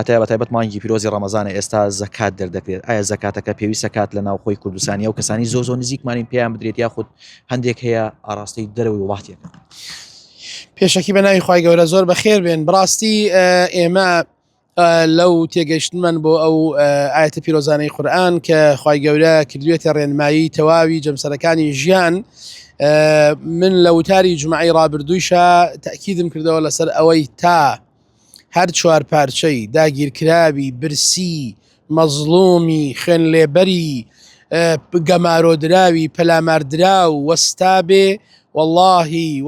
بەتایبەت مانگی پیرۆزی ڕەمەزانە ئێستا زەکات دەردەکرێت ئایا زەکاتەکە پێویستە کات لە ناوخۆی کوردستانی ئەو کەسانی زۆ نزیکمانین پێیان بدرێت یاخود هەندێک هەیە ئاراستەی دەرەوەی وڵاتێک پێشەکی بە ناوی خوای گەورە زۆر بەخێر بێن بڕاستی ئێمە لەو تێگەیشتنمان بۆ ئەو ئاەتە پیرۆزانەی قورئان کە خوای گەورە کردوێتە ڕێنمایی تەواوی جەمسەرەکانی ژیان من لە وتاری جومعەی ڕابردوویشە تەکیدم کردەوە لەسەر ئەوەی تا هەر چوار پارچەی داگیرکراوی برسی مەزلومی خوێن لێبەری گەمارۆدراوی پەلاماردراو وەستا بێ واللهی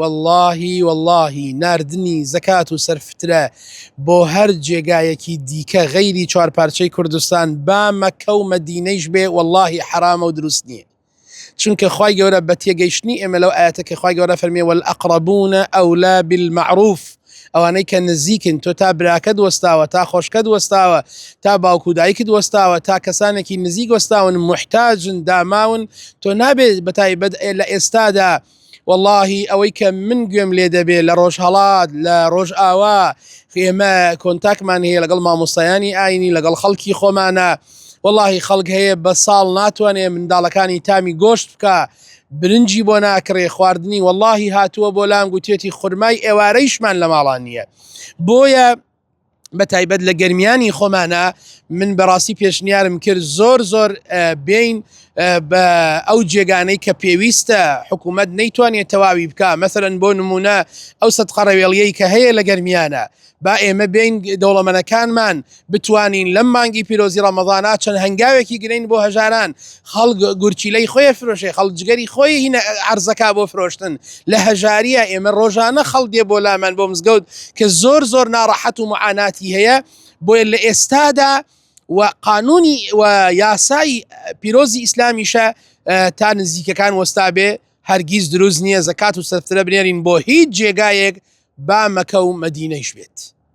ناردنی زەکات و سەرفترە بۆ هەر جێگایەکی دیکە غەیری چوار پارچەی کوردستان با مەکە و مەدینەیش بێ واللهی حرامە و دروست نییە چونکە خوای گەورە بە تێگەیشتنی ئێمە لەو ئاەتەکە خوای گەورە فەرمێ والئەقرەبونە ئەولا بالمەعروف ئەوانەی کە نزیکن تۆ تا براکە وەستاوە تا خۆشکە وەستاوە تا باوکو دایکت وەستاوە تا کەسانێکی نزیک وەستاون محتاجن داماون تۆ نابێت بەتایبەت لە ئێستادا واللهی ئەوەی کە من گوێم لێ دەبێت لە ڕۆژهەڵات لە ڕۆژ ئاوا ئێمە کۆنتاکمان هەیە لەگەڵ مامۆستایانی ئاینی لەگەڵ خەڵکی خۆمانە واللهی خەڵک هەیە بە ساڵ ناتوانێت منداڵەکانی تامی گۆشت بکە برنجی بۆ ناکرێ خواردنی واللهی هاتووە بۆ لام گوتێتی خورمای ئێوارەیشمان لە ماڵان نییە بۆیە بە تایبەت لە گەرمیانی خۆمانە من بەڕاستی پێشنیارم کرد زۆر بین بە ئەو جێگانەی کە پێویستە حکوومەت نەیتوانێت تەواوی بکە مەثلەن بۆ نمونە ئەو سەدقە ڕەوێڵیەی کە هەیە لە گەرمیانە با ئێمە بین دەوڵەمەنەکانمان بتوانین لەم مانگی پیرۆزی ڕەمەزانە چەند هەنگاوێکی گرین بۆ هەژاران خەڵک گورچیلەی خۆی فرۆشێ خەڵک جگەری خۆی هینە عەرزەکە بۆ فرۆشتن لە هەژاریە ئێمە ڕۆژانە خەڵک دێ بۆ لامان بۆ مزگەوت کە زۆر ناڕەحەت و معاناتی هەیە بۆیە لە ئێستادا و قانونی و یاسای پیرۆزی ئیسلامیشە تا نزیکەکان وەستا بێ هەرگیز دروست نییە زەکات و سەرفترە بنێرین بۆ هیچ جێگایەک با مەکە و مەدینەیش بێت.